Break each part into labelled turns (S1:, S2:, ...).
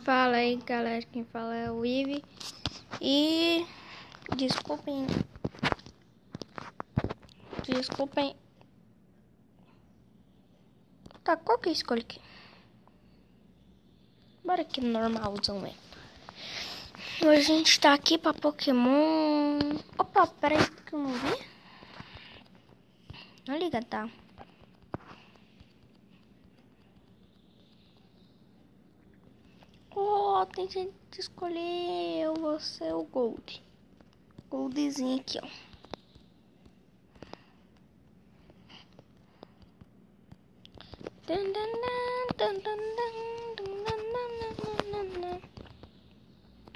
S1: Fala aí, galera, quem fala é o Ive. E desculpem. Tá, qual que eu escolho aqui? Bora aqui no normalzão, velho. Hoje a gente tá aqui pra Pokémon. Opa, peraí que eu não vi. Não liga, tá? Oh, tem gente que escolher. Eu vou ser o Gold. Goldzinho aqui, ó.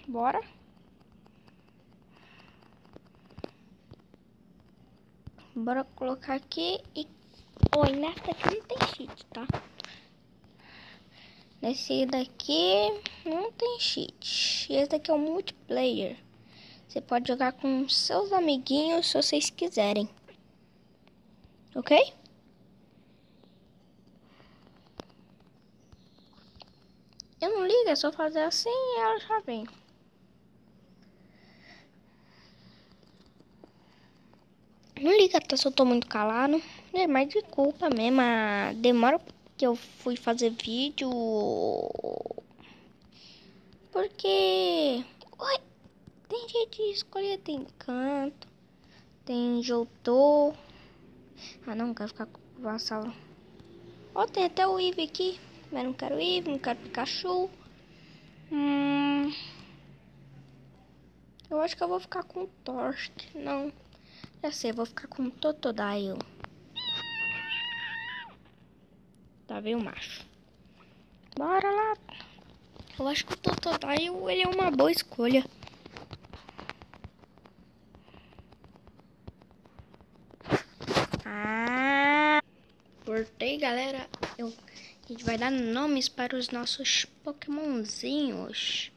S1: Bora. Bora colocar aqui e... Oi, nessa aqui não tem cheat, tá? Nesse daqui não tem cheat. Esse daqui é o multiplayer. Você pode jogar com seus amiguinhos se vocês quiserem. Ok? Eu não ligo, é só fazer assim e ela já vem. Não liga, tá? Se eu tô muito calado. É mais de culpa mesmo. A demora que eu fui fazer vídeo. Porque... Oi, tem jeito de escolher. Tem canto. Tem Jotô. Ah, não quero ficar com o Vassauro. Ó, tem até o Eevee aqui. Mas não quero Eevee, não quero Pikachu. Eu acho que eu vou ficar com o Torsk. Não, já sei, eu vou ficar com o Totodile. Tá, veio o macho. Bora lá. Eu acho que o Totodile, ele é uma boa escolha. Voltei, galera. A gente vai dar nomes para os nossos Pokémonzinhos.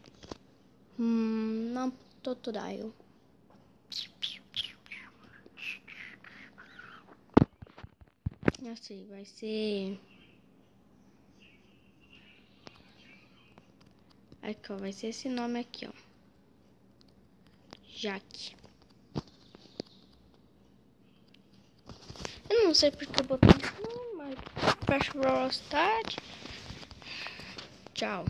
S1: Não, Totodile. Assim, vai ser... Aqui, ó, vai ser esse nome aqui, ó. Jaque. Eu não sei porque eu botei isso, não, mas fecha o velocidade. Tchau.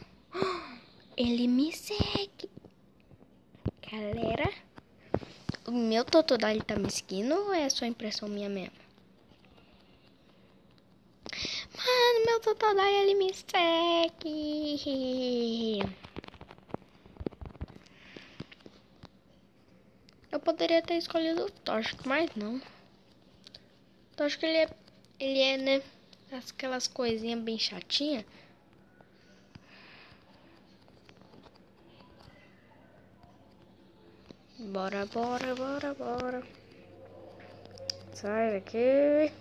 S1: Ele me segue. Galera, o meu Totodile tá me seguindo ou é só impressão minha mesmo? Mano, meu Totodile, ele me segue. Eu poderia ter escolhido o Torsk, mas não. O Torsk, ele é, né, aquelas coisinhas bem chatinhas. Bora, bora, bora, bora. Sai daqui.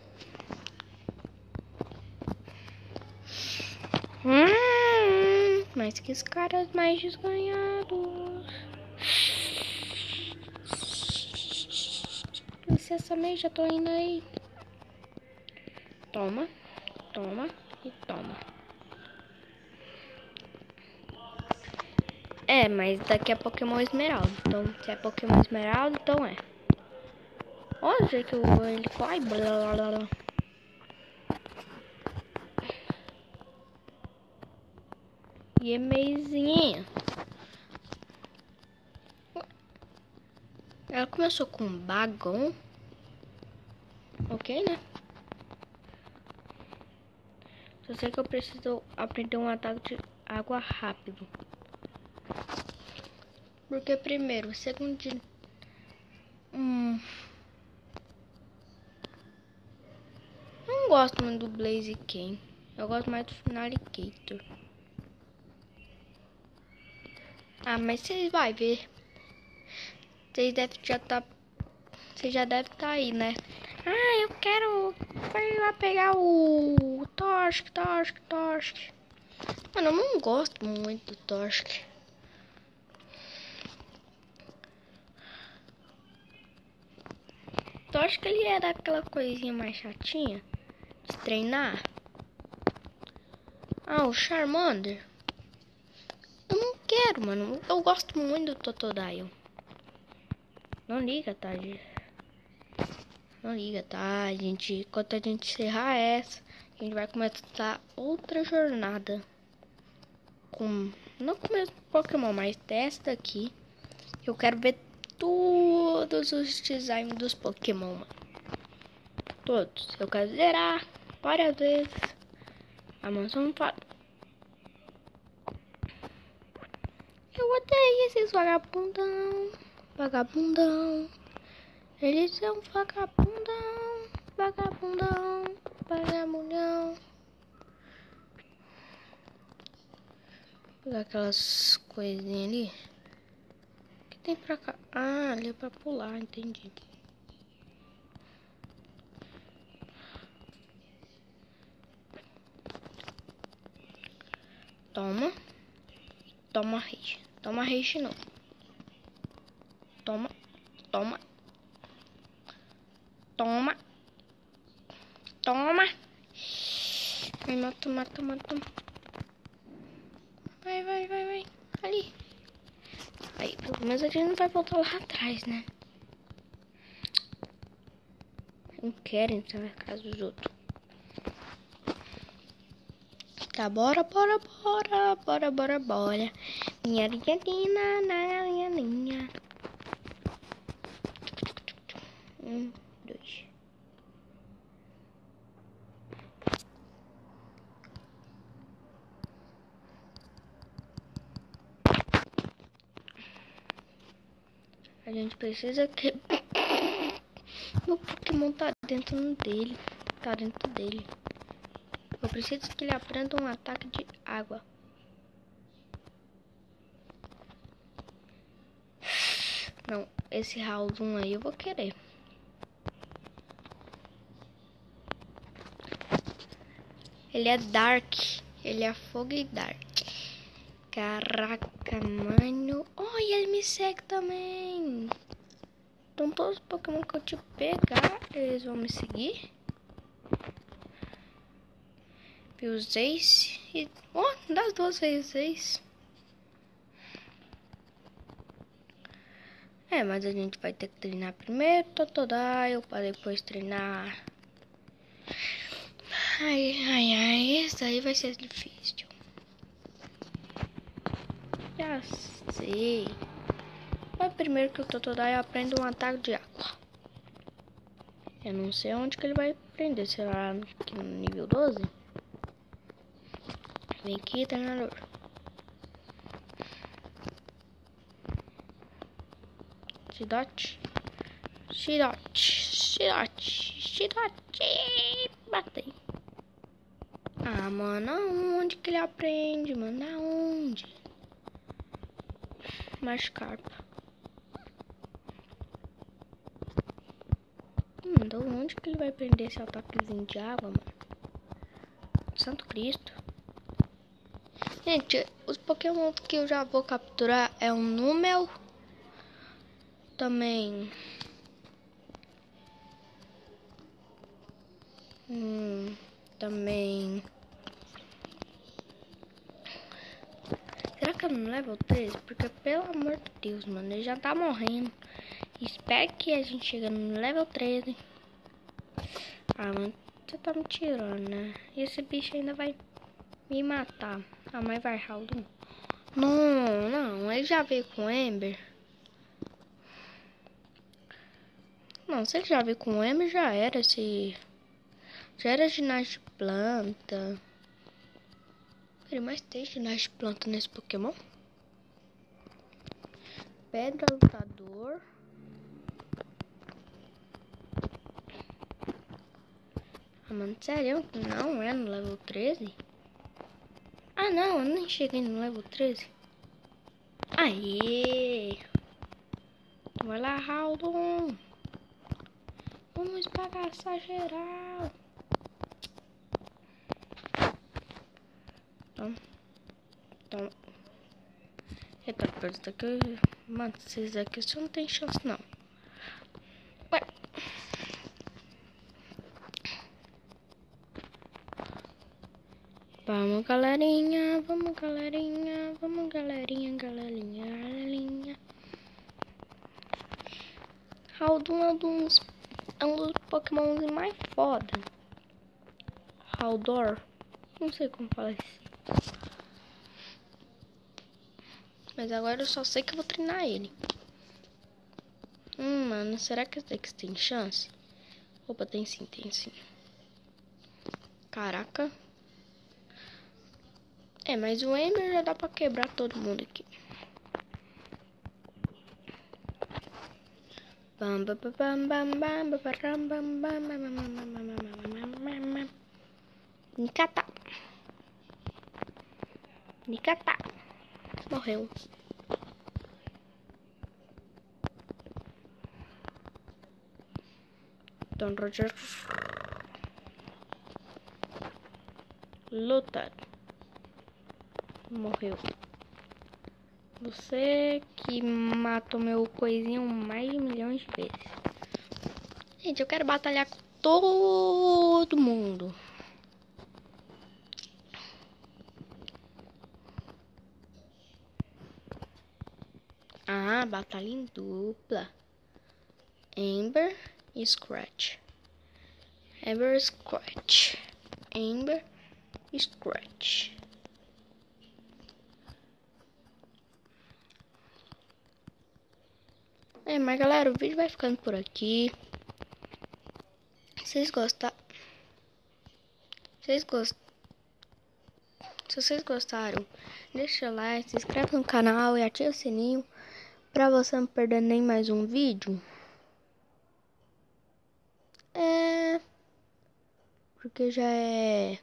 S1: Mas que os caras mais desganhados. Licença mesmo, já tô indo aí. Toma, toma e toma. É, mas daqui é Pokémon Esmeralda. Então, se é Pokémon Esmeralda, então é. Olha o jeito que ele corre. Blá, blá, blá. E é meizinha. Ela começou com Bagon. Ok, né? Só sei que eu preciso aprender um ataque de água rápido. Porque primeiro, segundo... Não gosto muito do Blaziken. Eu gosto mais do Finalicator. Ah, mas vocês vão ver. Vocês já devem estar aí, né? Ah, eu quero... Vai pegar o Torsk. Mano, eu não gosto muito do Torsk. Torsk, ele é daquela coisinha mais chatinha de treinar. Ah, o Charmander. quero, mano. Eu gosto muito do Totodile. Não liga, tá, gente? Não liga, tá, gente? Enquanto a gente encerrar essa, a gente vai começar outra jornada. Não com o mesmo Pokémon, mas dessa daqui. Eu quero ver todos os designs dos Pokémon, mano. Todos. Eu quero zerar várias vezes. A mansão para. Eu odeio esses vagabundão. Vagabundão. Eles são vagabundão. Vagabundão. Vagabundão. Vou pegar aquelas coisinhas ali. O que tem pra cá? Ah, ali é pra pular, entendi. Toma. Toma rage. Toma rage não. Toma. Toma. Toma. Toma. Vai, mata, mata, mata. Vai, vai, vai, vai. Ali. Aí, pelo menos a gente não vai voltar lá atrás, né? Não querem entrar na casa dos outros. Tá, bora, bora, bora. Bora, bora, bora. Minha linha, na linha, linha. 1, 2. A gente precisa que... Meu Pokémon tá dentro dele. Tá dentro dele. Eu preciso que ele aprenda um ataque de água. Não, esse Howlum aí eu vou querer. Ele é Dark. Ele é Fogo e Dark. Caraca, mano. Oh, e ele me segue também. Então todos os Pokémon que eu te pegar, eles vão me seguir. E os Ace. E... Oh, das duas vezes Ace. É, mas a gente vai ter que treinar primeiro Totodile para depois treinar. Ai, ai, ai, esse aí vai ser difícil. Já sei. Mas primeiro que o Totodile aprenda um ataque de água. Eu não sei onde que ele vai aprender. Será aqui no nível 12? Vem aqui, treinador. Chidote. Chidote. Chidote. Chidote. Batei. Ah, mano, aonde que ele aprende, mano? Aonde? Mascarpa. Então onde que ele vai aprender esse ataquezinho de água, mano? Santo Cristo. Gente, os Pokémon que eu já vou capturar é um Numel. Também. Também. Será que eu não level 13? Porque, pelo amor de Deus, mano, ele já tá morrendo. Espero que a gente chegue no level 13. Ah, mano, você tá me tirando, né? E esse bicho ainda vai me matar. Ah, mas vai, Howlum. Não, não, ele já veio com Ember. Não, se ele já veio com Ember, já era já era ginásio de planta. Peraí, mas tem ginásio de planta nesse Pokémon? Pedra lutador. Ah, mano, sério? Não é no level 13? Ah, não, eu nem cheguei no level 13. Aê! Vai lá, Howlum. Vamos esbagaçar geral. Então. Eita, perto daqui. Mano, esses aqui você não tem chance, não. Ué. Vamos, galerinha, vamos, galerinha, vamos, galerinha, galerinha, galerinha. Haldun é um dos Pokémons mais foda. Haldor, não sei como fala isso. Mas agora eu só sei que eu vou treinar ele. Mano, será que esse daqui tem chance? Opa, tem sim, tem sim. Caraca. Mas o Ember já dá pra quebrar todo mundo aqui. Nicata. Nicata. Morreu. Don Roger. Luta. Morreu. Você que matou meu coisinho mais de milhões de vezes. Gente, eu quero batalhar com todo mundo. Batalha em dupla. Ember e Scratch. Ember, Scratch. Ember, Scratch. Mas galera, o vídeo vai ficando por aqui. Se vocês gostaram, deixa o like, se inscreve no canal e ativa o sininho pra você não perder nem mais um vídeo. Porque já é...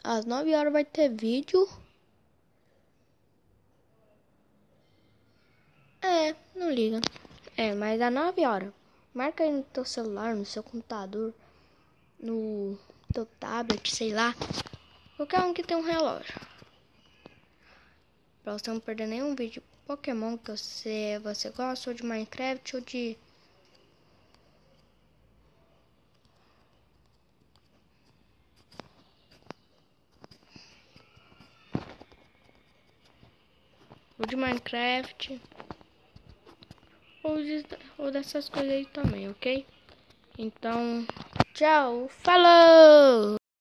S1: às 9 horas vai ter vídeo. Não liga. Mas às 9 horas. Marca aí no teu celular, no seu computador, no teu tablet, sei lá. Qualquer um que tem um relógio. Pra você não perder nenhum vídeo Pokémon que você gosta, ou de Minecraft, ou de... Minecraft. Ou dessas coisas aí também, ok? Então, tchau, falou!